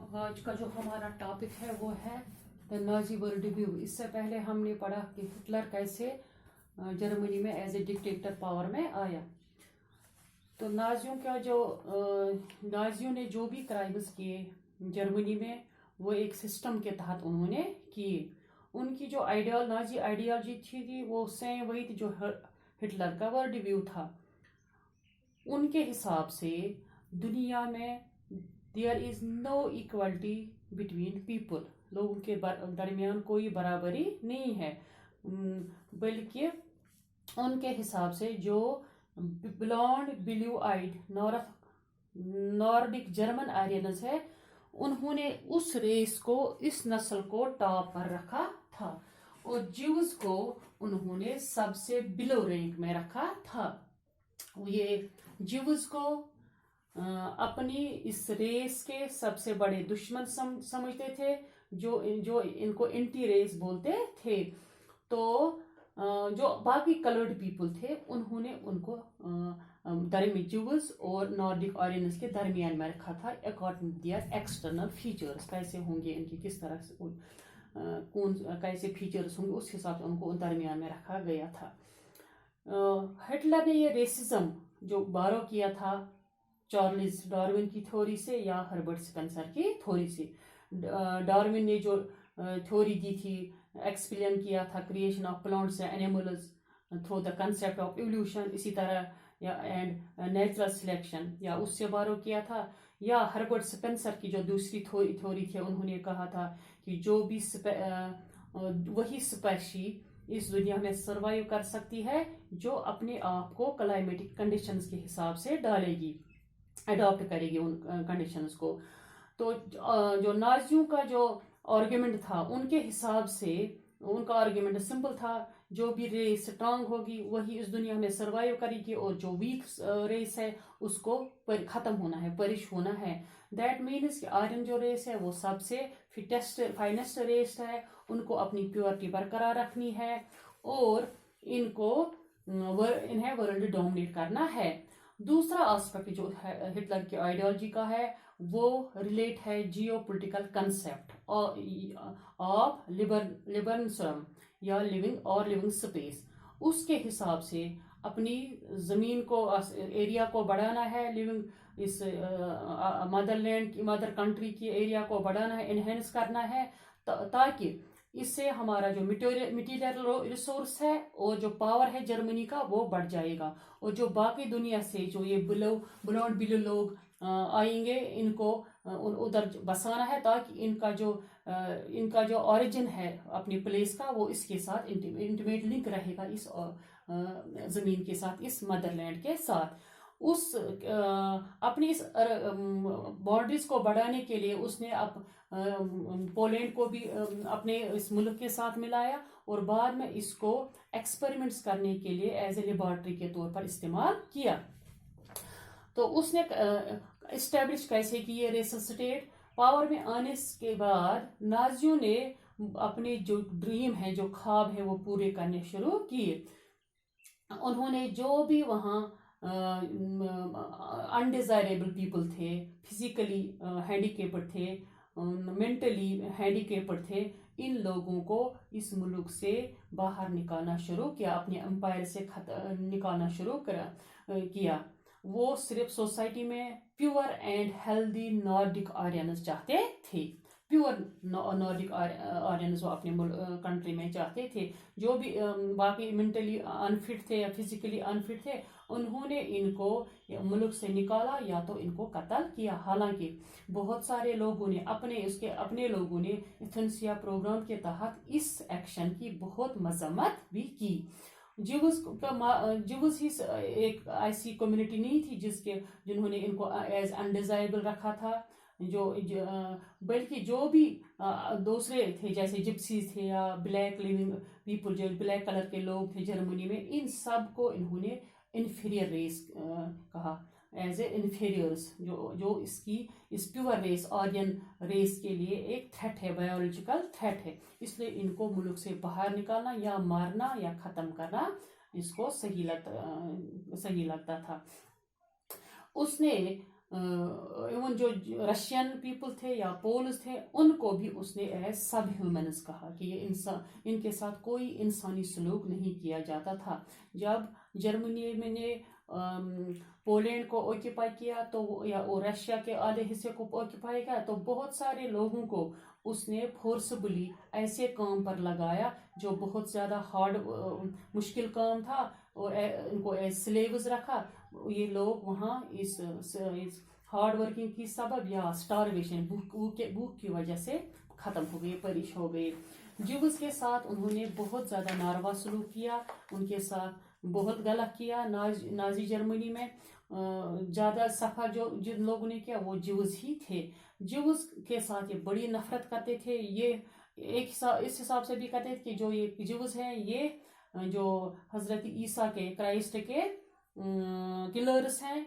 आज का जो हमारा टॉपिक है वो है द नाजी वर्ल्ड व्यू। इससे पहले हमने पढ़ा कि हिटलर कैसे जर्मनी में एज ए डिक्टेटर पावर में आया। तो नाजियों ने जो भी क्राइम्स किए जर्मनी में वो एक सिस्टम के तहत उन्होंने किए। उनकी जो नाजी आइडियोलॉजी थी वो सेम वही थी जो हिटलर का वर्ल्ड व्यू था। उनके हिसाब से दुनिया में there is no equality between people, लोगों के दरमियान कोई बराबरी नहीं है, बल्कि उनके हिसाब से जो blonde blue eyed Nordic German Aryans है उन्होंने उस रेस को, इस नस्ल को टॉप पर रखा था और ज्यूज को उन्होंने सबसे बिलो रैंक में रखा था। ये ज्यूज को अपनी इस रेस के सबसे बड़े दुश्मन समझते थे, जो इनको एंटी रेस बोलते थे। तो जो बाकी कलर्ड पीपल थे उन्होंने उनको ज्यूज और नॉर्डिक आर्यनस के दरमियान में रखा था according to their external features. कैसे होंगे इनकी, किस तरह से कौन कैसे फीचर्स होंगे, उस हिसाब से उनको दरमियान में रखा गया था। हिटलर ने ये रेसिज्म जो बारो किया था चार्ल्स डार्विन की थ्योरी से या हर्बर्ट स्पेंसर की थ्योरी से। डार्विन ने जो थ्योरी दी थी, एक्सप्लेन किया था creation of plants and animals through the concept of evolution, इसी तरह या एंड नेचुरल सिलेक्शन, या उससे बारो किया था। या हर्बर्ट स्पेंसर की जो दूसरी थ्योरी थी, उन्होंने कहा था कि जो भी वही स्पेशी इस दुनिया में सर्वाइव कर सकती है जो अपने आप को क्लाइमेटिक कंडीशंस के हिसाब से डालेगी, अडॉप्ट करेगी उन कंडीशंस को। तो जो नाजियों का जो आर्ग्यूमेंट था, उनके हिसाब से उनका आर्ग्यूमेंट सिंपल था, जो भी रेस स्ट्रांग होगी वही इस दुनिया में सर्वाइव करेगी और जो वीक रेस है उसको खत्म होना है, परिश होना है। दैट मीन्स कि आर्यन जो रेस है वो सबसे फिटेस्ट फाइनेस्ट रेस है, उनको अपनी प्योरिटी बरकरार रखनी है और इन्हें वर्ल्ड डोमिनेट करना है। दूसरा एस्पेक्ट जो है हिटलर की आइडियोलॉजी का है वो रिलेट है जियो पोलिटिकल कंसेप्ट ऑफ लिबरल्सम या लिविंग स्पेस। उसके हिसाब से अपनी जमीन को, एरिया को बढ़ाना है, लिविंग इस मदरलैंड की, मदर कंट्री की एरिया को बढ़ाना है, एनहेंस करना है, ताकि इससे हमारा जो मटीरियल रिसोर्स है और जो पावर है जर्मनी का वो बढ़ जाएगा और जो बाकी दुनिया से जो ये ब्लॉन्ड बिलो लोग आएंगे इनको उधर बसाना है, ताकि इनका जो ओरिजिन है अपनी प्लेस का वो इसके साथ इंटीमेट लिंक रहेगा, इस जमीन के साथ, इस मदरलैंड के साथ। अपनी इस बाउंड्रीज को बढ़ाने के लिए उसने पोलैंड को भी अपने इस मुल्क के साथ मिलाया और बाद में इसको एक्सपेरिमेंट्स करने के लिए एज ए लेबोरेटरी के तौर पर इस्तेमाल किया। तो उसने इस्टेब्लिश कैसे की ये रेसल स्टेट। पावर में आने के बाद नाजियों ने अपने जो ड्रीम है, जो ख्वाब है वो पूरे करने शुरू किए। उन्होंने जो भी वहाँ अनडिजायरेबल पीपल थे, फिजिकली हैंडीकेप्ड थे, मेंटली हैंडीकेप्ड थे, इन लोगों को इस मुल्क से बाहर निकालना शुरू किया, अपने एम्पायर से निकालना शुरू किया। वो सिर्फ सोसाइटी में प्योर एंड हेल्दी नॉर्डिक आर्यनस चाहते थे, प्योर नॉर्डिक आर्यनस वो अपने कंट्री में चाहते थे। जो भी बाकी मेंटली अनफिट थे या फिजिकली अनफिट थे उन्होंने इनको मुल्क से निकाला या तो इनको कत्ल किया। हालांकि बहुत सारे लोगों ने अपने लोगों ने एथेंसिया प्रोग्राम के तहत इस एक्शन की बहुत मजम्मत भी की। ज्यूज ही एक ऐसी कम्युनिटी नहीं थी जिन्होंने इनको एज अनडिजायरेबल रखा था, बल्कि जो भी दूसरे थे जैसे जिप्सीज थे या ब्लैक लिविंग पीपल, जो ब्लैक कलर के लोग थे जर्मनी में, इन सब को इन्होंने इन्फीरियर रेस कहा, एज ए इन्फीरियर्स, जो इस प्योर रेस आर्यन रेस के लिए एक थ्रेट है, बायोलॉजिकल थ्रेट है। इसलिए इनको मुल्क से बाहर निकालना या मारना या खत्म करना इसको सही लगता था। उसने इवन जो रशियन पीपल थे या पोल्स थे, उनको भी उसने एज सब ह्यूमन्स कहा कि ये इंसान, इनके साथ कोई इंसानी सलूक नहीं किया जाता था। जब जर्मनी में ने पोलैंड को ऑक्यूपाई किया तो या और रशिया के आधे हिस्से को ऑक्यूपाई किया, तो बहुत सारे लोगों को उसने फोर्सबली ऐसे काम पर लगाया जो बहुत ज़्यादा हार्ड मुश्किल काम था, और इनको एज स्लेव्स रखा। ये लोग वहाँ इस हार्ड वर्किंग की सबब या स्टारवेशन, भूख की वजह से ख़त्म हो गए, परिश हो गए। ज्यूज के साथ उन्होंने बहुत ज़्यादा नारवा सलूक किया, उनके साथ बहुत गलत किया। नाजी जर्मनी में ज़्यादा सफ़र जो जिन लोगों ने किया वो ज्यूज ही थे। ज्यूज के साथ ये बड़ी नफरत करते थे। ये एक इस हिसाब से भी करते थे कि जो ये ज्यूज हैं ये जो हज़रत ईसा के, क्राइस्ट के किलर्स हैं,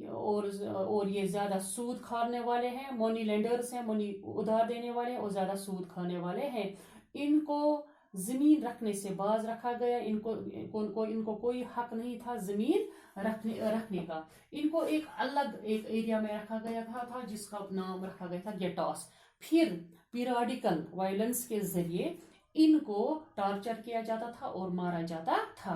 और ये ज़्यादा सूद खाने वाले हैं, मनी लेंडर्स हैं, मनी उधार देने वाले हैं और ज़्यादा सूद खाने वाले हैं। इनको ज़मीन रखने से बाज रखा गया। इनको कोई हक नहीं था ज़मीन रखने का। इनको एक अलग एक एरिया में रखा गया था जिसका नाम रखा गया था गेटोस। फिर पीरियडिकल वायलेंस के जरिए इनको टॉर्चर किया जाता था और मारा जाता था।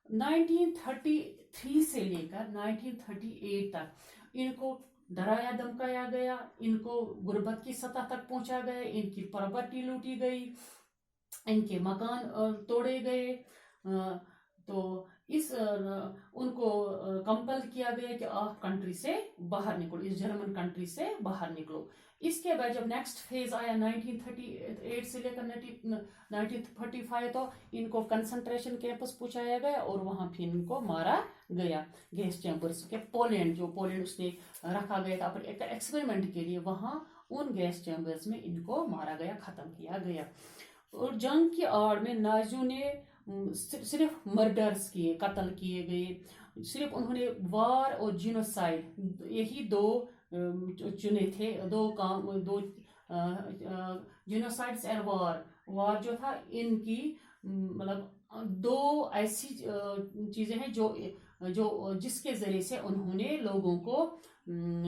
1933 से लेकर 1938 तक इनको डराया धमकाया गया, इनको गुर्बत की सतह तक पहुंचा गया, इनकी प्रॉपर्टी लूटी गई, इनके मकान तोड़े गए। तो उनको कंपल किया गया कि आप कंट्री से बाहर निकलो, इस जर्मन कंट्री से बाहर निकलो। इसके बाद जब नेक्स्ट फेज आया 1938 से लेकर 1945, तो इनको कंसंट्रेशन कैंपस पहुंचाया गया और वहां फिर इनको मारा गया गैस चैम्बर्स के। पोलैंड उसने रखा गया था एक एक्सपेरिमेंट के लिए, वहां उन गैस चैम्बर्स में इनको मारा गया, खत्म किया गया। और जंग की आड़ में नाजियों ने सिर्फ मर्डर्स किए, कत्ल किए गए। सिर्फ उन्होंने वार और जीनोसाइड यही दो चुने थे, दो जीनोसाइड्स एंड वार जो था, इनकी मतलब दो ऐसी चीजें हैं जो जिसके जरिए से उन्होंने लोगों को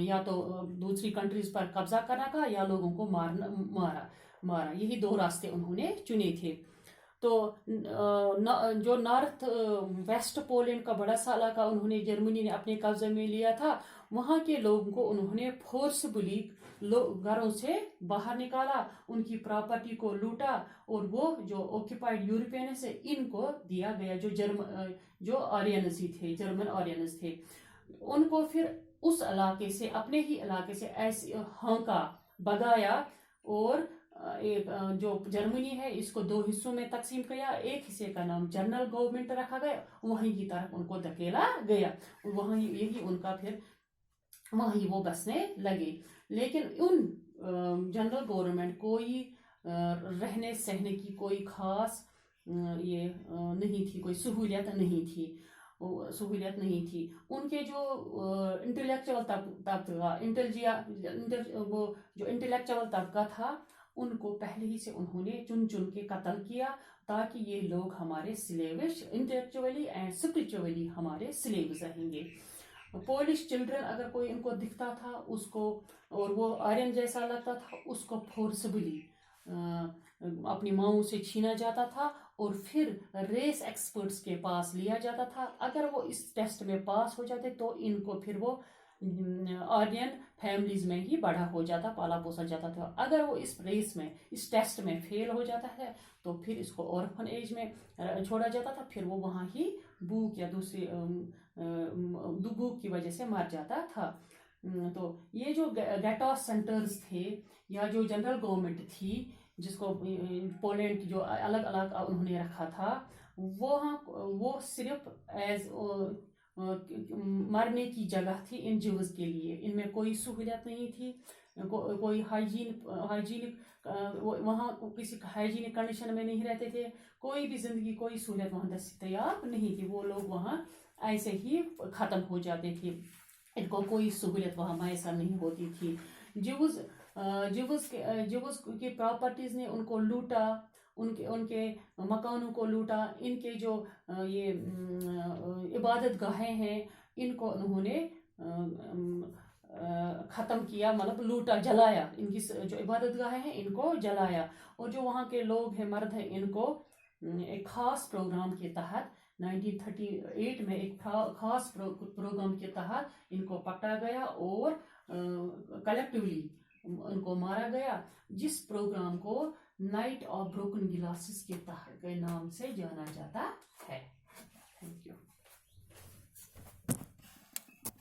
या तो दूसरी कंट्रीज पर कब्जा करना का या लोगों को मारा। यही दो रास्ते उन्होंने चुने थे। तो जो नॉर्थ वेस्ट पोलैंड का बड़ा सा इलाका उन्होंने जर्मनी ने अपने कब्जे में लिया था, वहाँ के लोगों को उन्होंने फोर्सबली घरों से बाहर निकाला, उनकी प्रॉपर्टी को लूटा, और वो जो ऑक्यूपाइड यूरोपियन से इनको दिया गया, जो आर्यनस ही थे, जर्मन आर्यनस थे। उनको फिर उस इलाके से, अपने ही इलाके से ऐसे हाँका, भगाया, और एक जो जर्मनी है इसको दो हिस्सों में तकसीम किया। एक हिस्से का नाम जनरल गवर्नमेंट रखा गया, वहीं की तरफ उनको धकेला गया, वहीं यही उनका फिर वहीं वो बसने लगे। लेकिन उन जनरल गवर्नमेंट कोई रहने सहने की कोई खास ये नहीं थी, कोई सहूलियत नहीं थी। उनके जो इंटेलेक्चुअल तबका वो जो इंटेलेक्चुअल तबका था, उनको पहले ही से उन्होंने चुन चुन के कत्ल किया ताकि ये लोग हमारे स्लेविश, इंटेलेक्चुअली एंड स्पिरिचुअली हमारे स्लेव्स रहेंगे। पोलिश चिल्ड्रन अगर कोई इनको दिखता था उसको, और वो आर्यन जैसा लगता था, उसको फोर्सबली अपनी माओं से छीना जाता था और फिर रेस एक्सपर्ट्स के पास लिया जाता था। अगर वो इस टेस्ट में पास हो जाते तो इनको फिर वो आर्यन फैमिलीज में ही बड़ा हो जाता, पाला पोसा जाता था। अगर वो इस रेस में, इस टेस्ट में फेल हो जाता है तो फिर इसको ऑर्फन एज में छोड़ा जाता था, फिर वो वहाँ ही भूख या दूसरी भूख की वजह से मर जाता था। तो ये जो गेटोस सेंटर्स थे या जो जनरल गवर्नमेंट थी जिसको पोलैंड की जो अलग अलग उन्होंने रखा था, वो सिर्फ एज मरने की जगह थी इन ज्यूज के लिए। इनमें कोई सहूलियत नहीं थी, कोई हाइजीनिक वहाँ किसी हाइजीनिक कंडीशन में नहीं रहते थे, कोई भी जिंदगी, कोई सहूलियत वहाँ दस्तयाब नहीं थी। वो लोग वहाँ ऐसे ही खत्म हो जाते थे, इनको कोई सहूलियत वहाँ मैसर नहीं होती थी। ज्यूज की प्रॉपर्टीज ने उनको लूटा, उनके मकानों को लूटा। इनके जो ये इबादत गाहें हैं इनको उन्होंने ख़त्म किया, मतलब लूटा, जलाया, इनकी जो इबादत गाहें हैं इनको जलाया। और जो वहाँ के लोग हैं, मर्द हैं, इनको एक ख़ास प्रोग्राम के तहत 1938 में एक ख़ास प्रोग्राम के तहत इनको पकड़ा गया और कलेक्टिवली उनको मारा गया, जिस प्रोग्राम को नाइट ऑफ ब्रोकन ग्लासेस के नाम से जाना जाता है। Thank you.